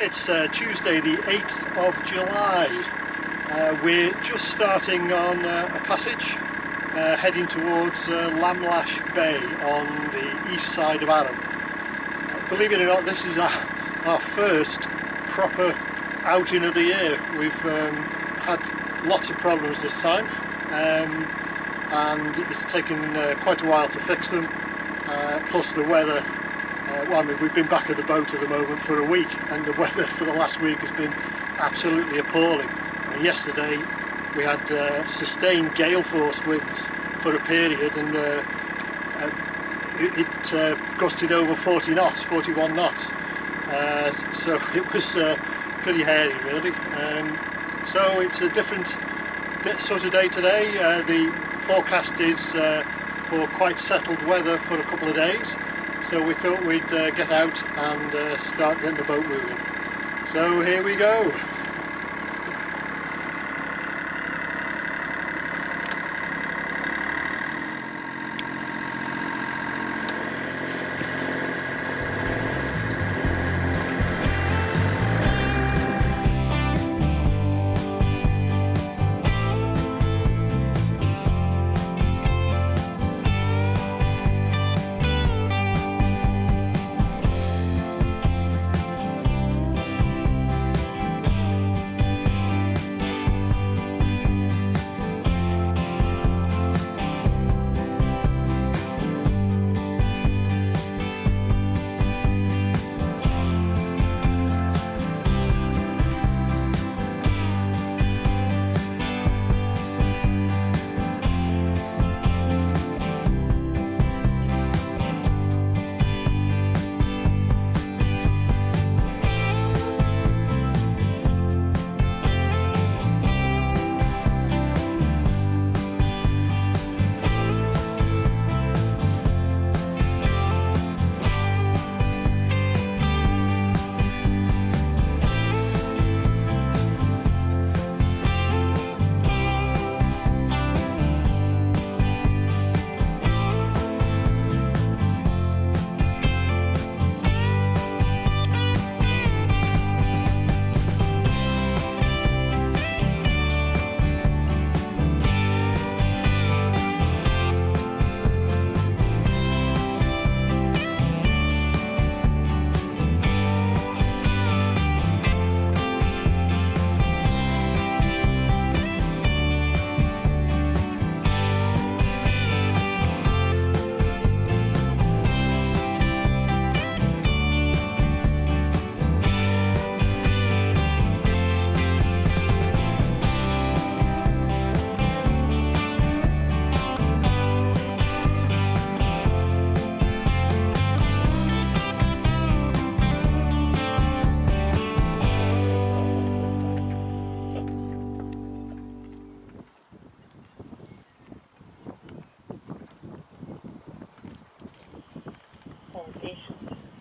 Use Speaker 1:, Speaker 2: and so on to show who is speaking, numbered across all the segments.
Speaker 1: It's Tuesday the 8th of July. We're just starting on a passage heading towards Lamlash Bay on the east side of Arran. Believe it or not, this is our first proper outing of the year. We've had lots of problems this time and it's taken quite a while to fix them, plus the weather. Well, I mean, we've been back at the boat at the moment for a week, and the weather for the last week has been absolutely appalling. Yesterday we had sustained gale force winds for a period, and it gusted over 40 knots, 41 knots. So it was pretty hairy, really. So it's a different sort of day today. The forecast is for quite settled weather for a couple of days. So we thought we'd get out and start getting the boat moving. So here we go.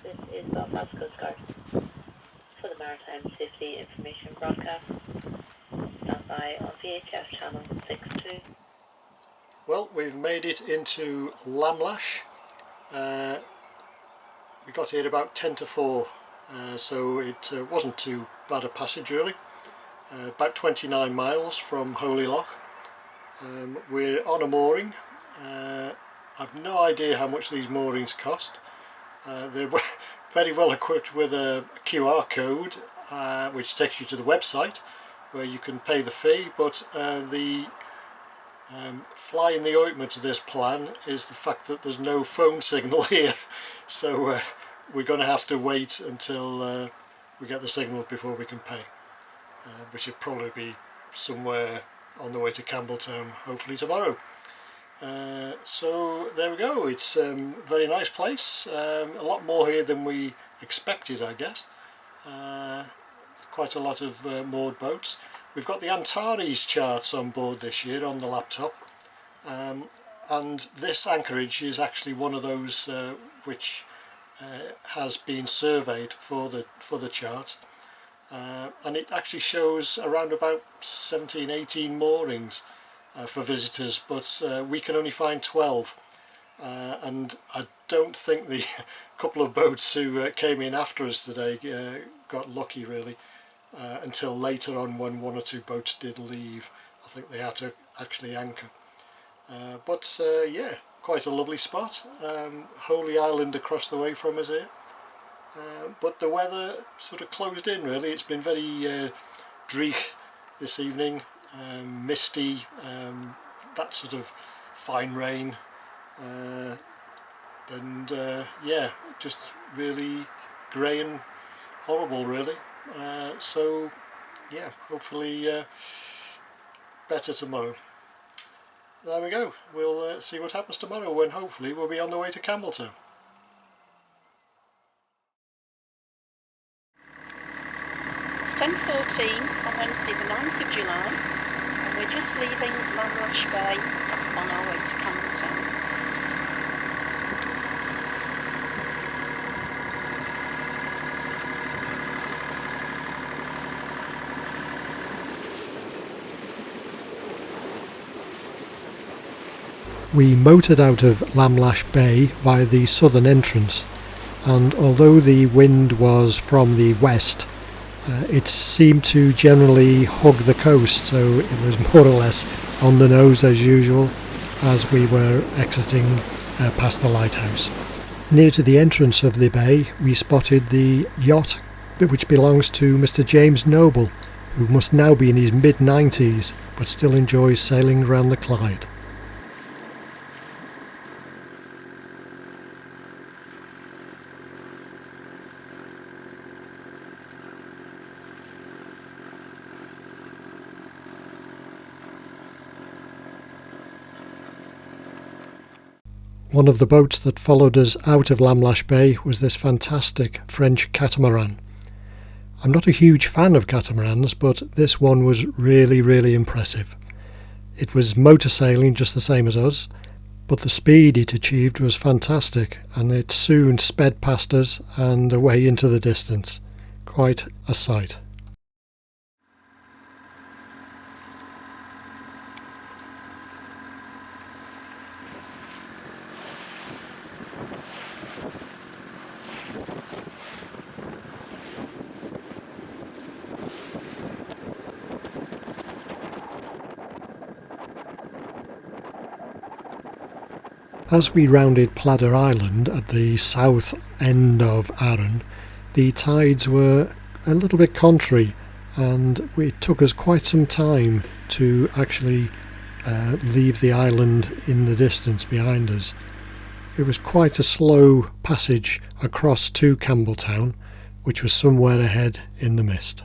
Speaker 2: This is Belfast Coast Guard for the Maritime Safety Information Broadcast. Stand by on VHF channel 62.
Speaker 1: Well, we've made it into Lamlash. We got here about 10 to 4, so it wasn't too bad a passage really. About 29 miles from Holy Loch. We're on a mooring. I've no idea how much these moorings cost. They're very well equipped with a QR code which takes you to the website where you can pay the fee, but the fly in the ointment to this plan is the fact that there's no phone signal here, so we're going to have to wait until we get the signal before we can pay, which will probably be somewhere on the way to Campbeltown, hopefully tomorrow. So there we go. It's a very nice place, a lot more here than we expected, I guess. Quite a lot of moored boats. We've got the Antares charts on board this year on the laptop, and this anchorage is actually one of those which has been surveyed for the chart, and it actually shows around about 17-18 moorings for visitors, but we can only find 12, and I don't think the couple of boats who came in after us today got lucky really, until later on when one or two boats did leave. I think they had to actually anchor. But yeah, quite a lovely spot. Holy Island across the way from us here. But the weather sort of closed in really. It's been very dreich this evening, misty, that sort of fine rain, and yeah, just really grey and horrible really. So yeah, hopefully better tomorrow. There we go. We'll see what happens tomorrow when hopefully we'll be on the way to Campbeltown.
Speaker 3: It's 10:14 on Wednesday the 9th of July, and we're just leaving Lamlash Bay on our way to Campbeltown.
Speaker 1: We motored out of Lamlash Bay via the southern entrance, and although the wind was from the west, it seemed to generally hug the coast, so it was more or less on the nose as usual as we were exiting past the lighthouse. Near to the entrance of the bay we spotted the yacht which belongs to Mr. James Noble, who must now be in his mid-90s but still enjoys sailing around the Clyde. One of the boats that followed us out of Lamlash Bay was this fantastic French catamaran. I'm not a huge fan of catamarans, but this one was really impressive. It was motor sailing just the same as us, but the speed it achieved was fantastic, and it soon sped past us and away into the distance. Quite a sight. As we rounded Pladder Island at the south end of Arran, the tides were a little bit contrary, and it took us quite some time to actually leave the island in the distance behind us. It was quite a slow passage across to Campbeltown, which was somewhere ahead in the mist.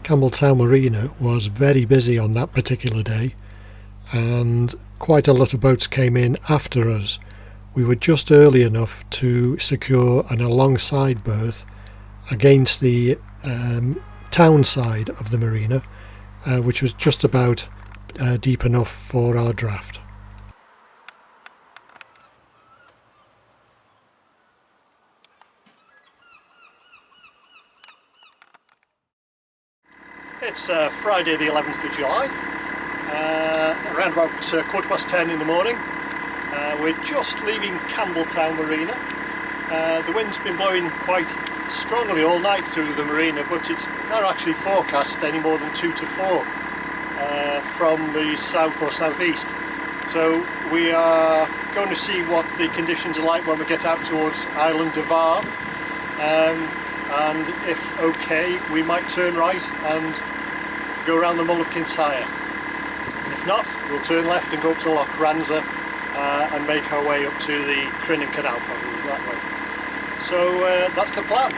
Speaker 1: Campbeltown Marina was very busy on that particular day, and quite a lot of boats came in after us. We were just early enough to secure an alongside berth against the town side of the marina, which was just about deep enough for our draft. It's Friday the 11th of July. Around about 10:15 in the morning. We're just leaving Campbeltown Marina. The wind's been blowing quite strongly all night through the marina, but it's not actually forecast any more than 2 to 4 from the south or southeast. So we are going to see what the conditions are like when we get out towards Island of Gigha, and if okay, we might turn right and go around the Mull of Kintyre. If not, we'll turn left and go up to Loch Ranza and make our way up to the Crinan Canal, probably that way. So that's the plan.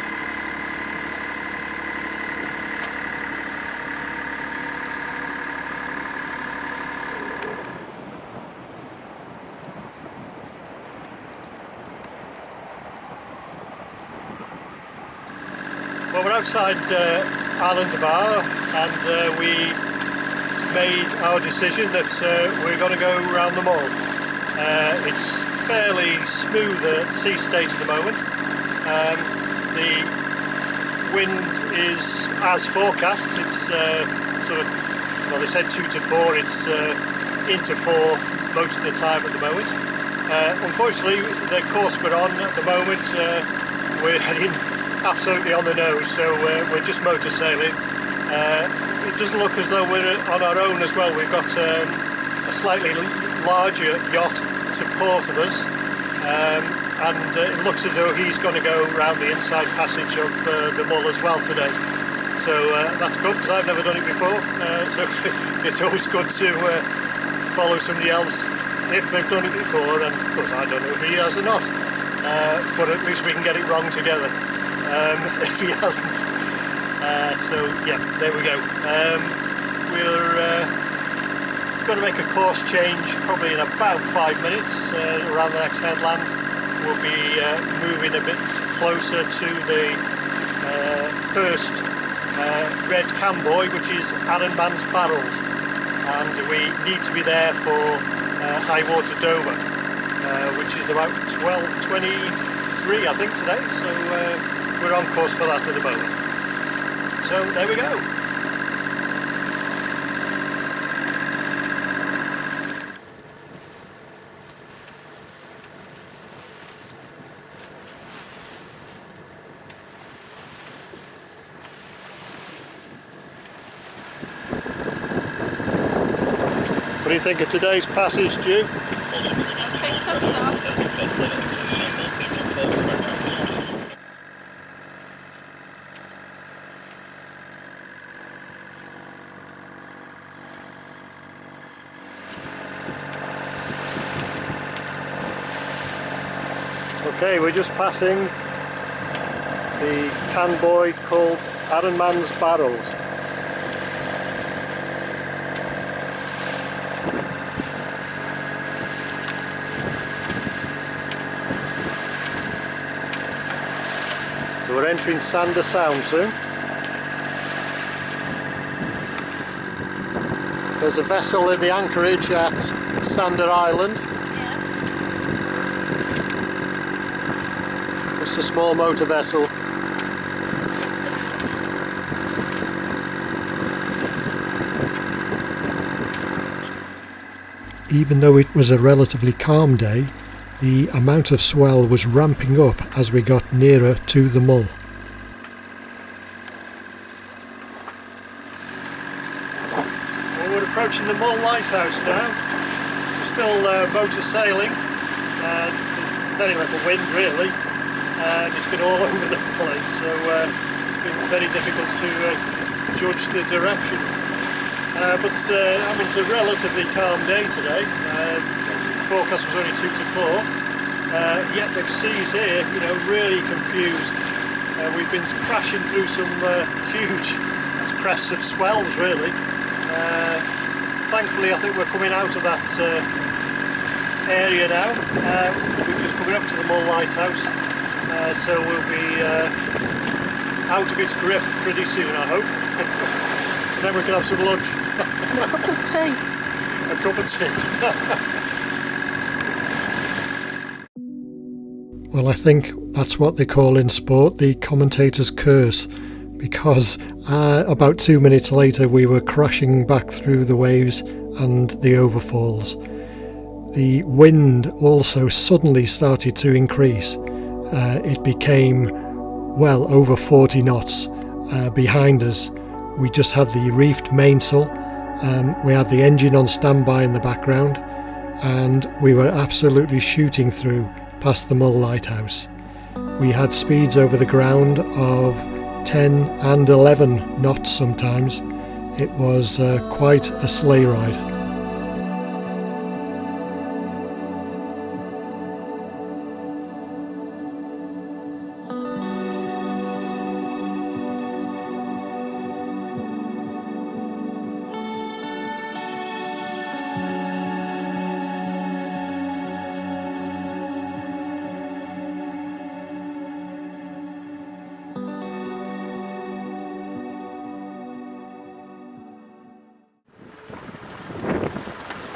Speaker 1: Well, we're outside Island of Gigha, and we made our decision that we're going to go around the Mull. It's fairly smooth at sea state at the moment. The wind is as forecast. It's well, they said 2 to 4, it's into 4 most of the time at the moment. Unfortunately, the course we're on at the moment, we're heading absolutely on the nose, so we're just motor sailing. It doesn't look as though we're on our own as well. We've got a slightly larger yacht to port of us, and it looks as though he's going to go round the inside passage of the Mull as well today. So that's good, because I've never done it before, so it's always good to follow somebody else if they've done it before, and of course I don't know if he has or not, but at least we can get it wrong together if he hasn't. So yeah, there we go. We're going to make a course change probably in about 5 minutes around the next headland. We'll be moving a bit closer to the first red cambuoy, which is Arran Barrels, and we need to be there for high water Dover, which is about 12:23 I think today, so we're on course for that at the moment. So there we go. What do you think of today's passage, Stu?
Speaker 3: Okay, so far.
Speaker 1: Okay, we're just passing the canbuoy called Arran Barrels. So we're entering Sander Sound soon. There's a vessel in the anchorage at Sander Island. Just a small motor vessel. Even though it was a relatively calm day, the amount of swell was ramping up as we got nearer to the Mull. Well, we're approaching the Mull lighthouse now. We're still motor sailing, very little wind really, and it's been all over the place, so it's been very difficult to judge the direction. But I mean, it's a relatively calm day today. Forecast was only 2 to 4, yet the seas here, you know, really confused. We've been crashing through some huge crests of swells really. Thankfully I think we're coming out of that area now. We're just coming up to the Mull lighthouse, so we'll be out of its grip pretty soon, I hope. And then we can have some lunch.
Speaker 3: And a cup of tea.
Speaker 1: A cup of tea. Well, I think that's what they call in sport the commentator's curse, because about 2 minutes later we were crashing back through the waves and the overfalls. The wind also suddenly started to increase. It became well over 40 knots behind us. We just had the reefed mainsail, we had the engine on standby in the background, and we were absolutely shooting through past the Mull lighthouse. We had speeds over the ground of 10 and 11 knots sometimes. It was quite a sleigh ride.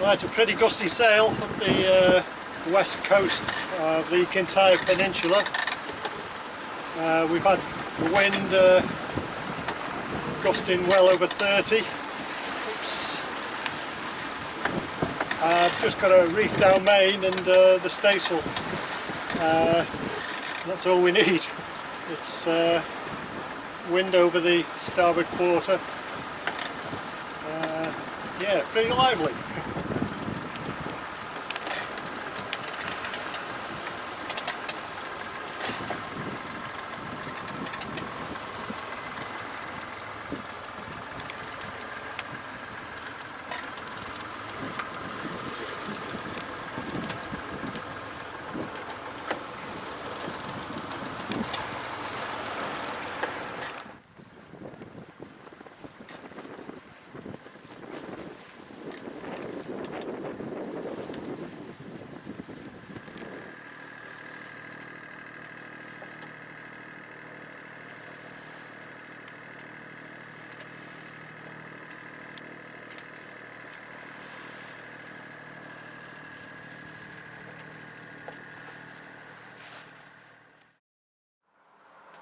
Speaker 1: Right, a pretty gusty sail up the west coast of the Kintyre Peninsula. We've had the wind gusting well over 30. Oops. I've just got a reef down main and the staysail. That's all we need. It's wind over the starboard quarter. Yeah, pretty lively.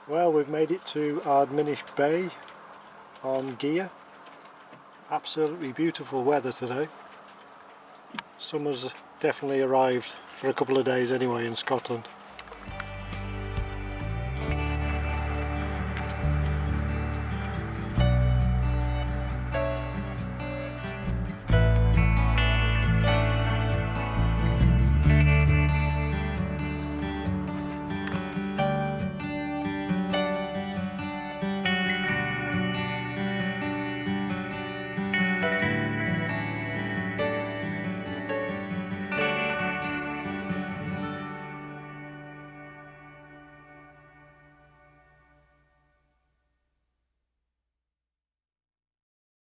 Speaker 1: Well, we've made it to Ardminish Bay on Gigha. Absolutely beautiful weather today. Summer's definitely arrived for a couple of days anyway in Scotland.